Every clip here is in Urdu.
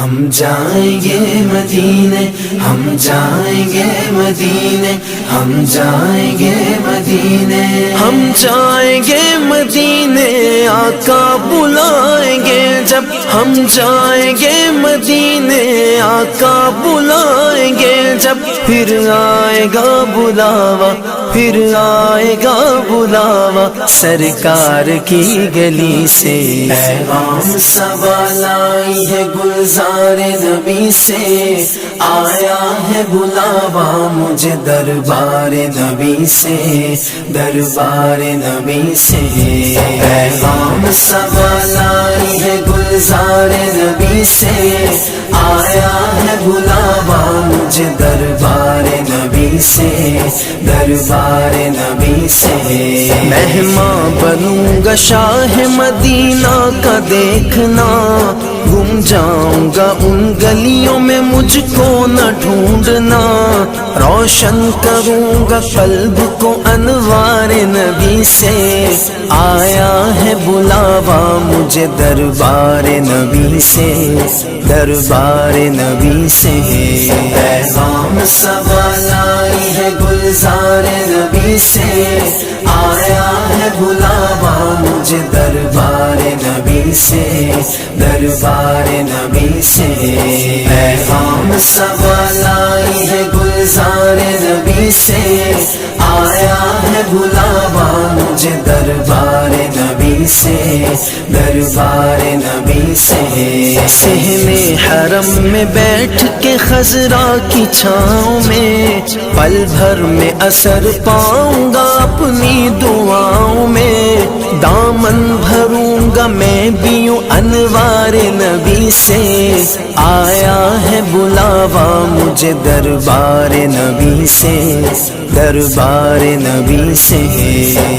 ہم جائیں گے مدینے، ہم جائیں گے مدینے، ہم جائیں گے مدینے، ہم جائیں گے مدینے، آقا بلائیں گے جب ہم جائیں گے مدینے، آقا بلائیں گے جب پھر آئے گا بلاوا، پھر آئے گا بلاوا سرکار کی گلی سے، پیغام سوال آئی ہے گلزار نبی سے، آیا ہے بلاوا مجھے دربار نبی سے، دربار نبی سے، پیغام سوال آئی ہے گلزار نبی سے، آیا ہے بلاوا مجھے دربار نبی سے، دربار نبی سے، مہمان بنوں گا شاہ مدینہ کا دیکھنا، گم جاؤں گا ان گلیوں میں مجھ کو نہ ڈھونڈنا، روشن کروں گا قلب کو انوار نبی سے، آیا ہے بلاوا مجھے دربار نبی سے، دربار نبی سے، پیغام سوال آئی ہے گلزار نبی سے، آیا ہے بلاوا مجھے دربار نبی سے، دربار نبی سے، پیغام سوال آئی ہے گلزار نبی سے، آیا ہے بلاوا مجھے دربار نبی سے، دربار نبی سے، صحن حرم میں بیٹھ کے خضرا کی چھاؤں میں، پل بھر میں اثر پاؤں گا اپنی دعاؤں میں، دامن بھروں گا میں بھی یوں انوار نبی سے، آیا ہے بلاوا مجھے دربار نبی سے، دربار نبی سے،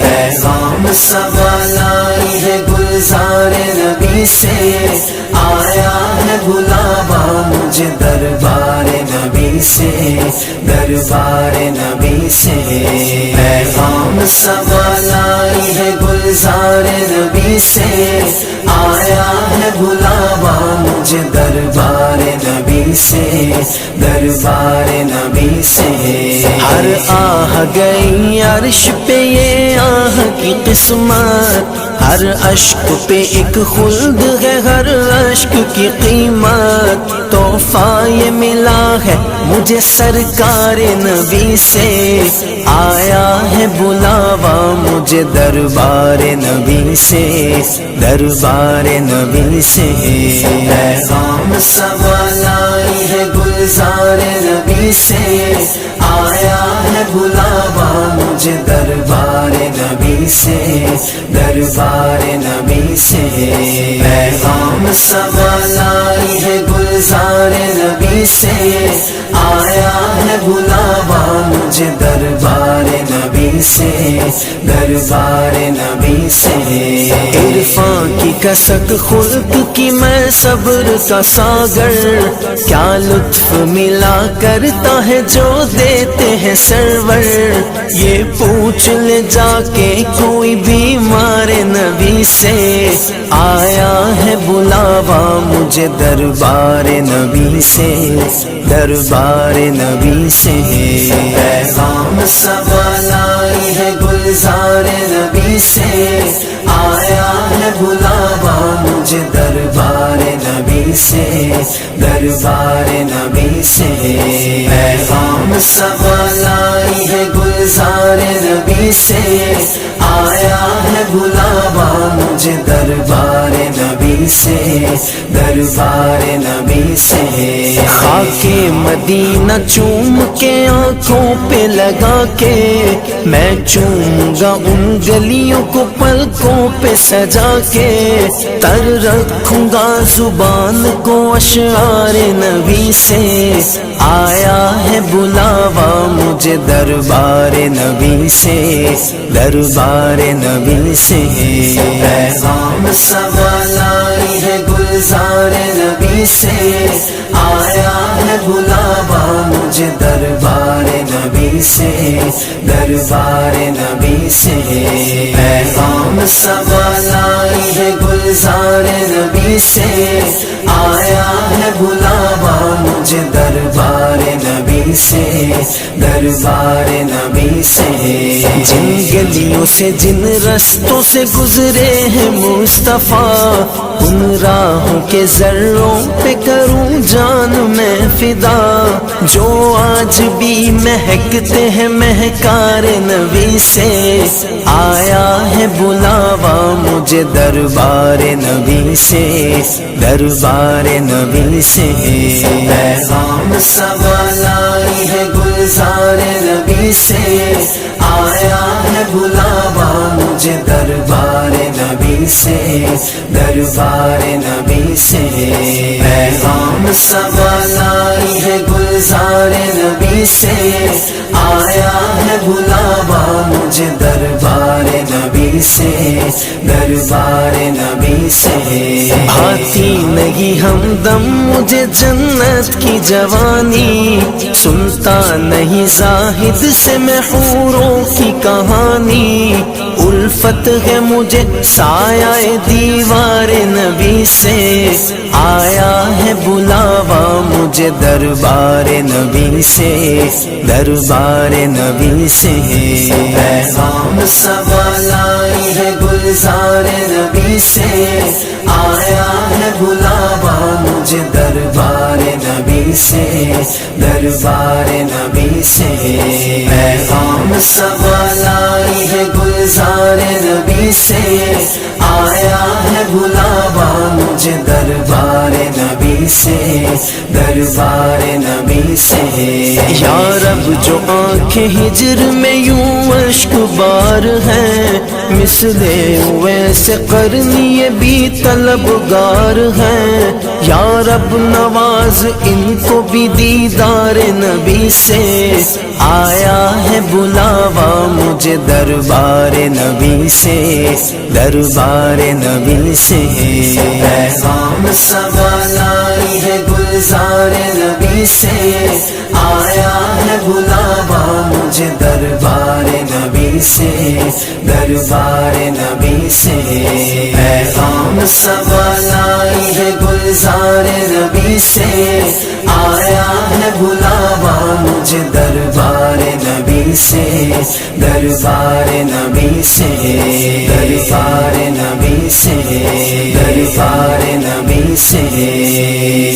پیغام سوال آئی ہے گلزار نبی سے، آیا ہے بلاوا مجھے دربار نبی سے، دربار نبی سے، پیغام سوال آئی ہے گلزار نبی سے، آیا ہے بلاوا مجھے دربار نبی سے، دربار نبی سے، ہر آہ گئی عرش پہ یہ آہ کی قسمت، ہر اشک پہ ایک خلد ہے ہر اشک کی قیمت، تحفہ یہ ملا ہے مجھے سرکار نبی سے، آیا ہے بلاوا مجھے دربار نبی سے، دربار نبی سے، پیغام سوال آئی ہے گلزار نبی سے، آیا ہے بلاوا مجھے دربار نبی سے، دربار نبی سے، پیغام سوال آئی ہے گلزار نبی سے، آیا ہے بلاوا مجھے دربار نبی سے، دربار نبی سے، عرفان کی کسک خلق کی میں صبر کا ساگر، کیا لطف ملا کرتا ہے جو دیتے ہیں سرور، یہ پوچھ لے جا کے کوئی بیمار نبی سے، آیا ہے بلاوا مجھے دربار نبی سے، دربار نبی سے، پیغام سوال آئی ہے گلزار نبی سے، آیا ہے بلاوا مجھے دربار نبی سے، دربار نبی سے، پیغام سوال آئی ہے گلزار نبی سے، آیا ہے بلاوا مجھے دربار نبی سے، دربار نبی سے، خاک مدینہ چوم کے آنکھوں پہ لگا کے، میں چوموں گا ان گلیوں کو پلکوں پہ سجا کے، تر رکھوں گا زبان کو اشعار نبی سے، آیا ہے بلاوا مجھے دربار نبی سے، دربار نبی سے، پیغام سوال آئی ہے گلزار نبی سے، آیا ہے بلاوا مجھے دربار نبی سے، دربار نبی سے، پیغام سوال آئی ہے گلزار نبی سے، آیا ہے بلاوا مجھے دربار نبی سے، دربار نبی سے۔ جن گلیوں سے جن رستوں سے گزرے ہیں مصطفیٰ، ان راہوں کے ذروں پہ کروں جان میں فدا، جو آج بھی مہکتے ہیں مہکار نبی سے۔ آیا ہے بلاوا مجھے دربار نبی سے، دربار نبی سے۔ پیغام سبا لائی ہے گلزار نبی سے، آیا ہے بلاوا مجھے دربار نبی سے، دربار نبی سے۔ پیغام سبا لائی ہے گلزار نبی سے، آیا ہے بلاوا مجھے دربار نبی سے، دربار نبی سے۔ آتی نہیں ہمدم مجھے جنت کی جوانی، سنتا نہیں زاہد سے میں حوروں کی کہانی، الفت ہے مجھے سایہ دیوار نبی سے۔ آیا ہے بلاوا مجھے دربار نبی سے، دربار نبی سے۔ پیغام سبا لائی ہے گلزار نبی سے، آیا ہے بلاوا مجھے دربار نبی سے، دربار نبی سے۔ پیغام سبا لائی ہے گلزار نبی سے، آیا ہے بلاوا مجھے دربار نبی سے، دربار نبی سے۔ یا رب جو آنکھیں ہجر میں یوں اشک بار ہیں، مثل ویسے قرنی بھی طلبگار ہیں، یا رب نواز ان کو بھی دیدار نبی سے۔ آیا ہے بلاوا مجھے دربار نبی سے، دربار نبی سے۔ پیغام سبا لائی ہے گلزار نبی سے، آیا ہے بلاوا مجھے دربار نبی سے، دربار نبی سے۔ پیغام سبا لائی ہے گلزار نبی سے، آیا ہے بلاوا مجھے دربار نبی سے، دربار نبی سے، دربار نبی سے، دربار نبی سے۔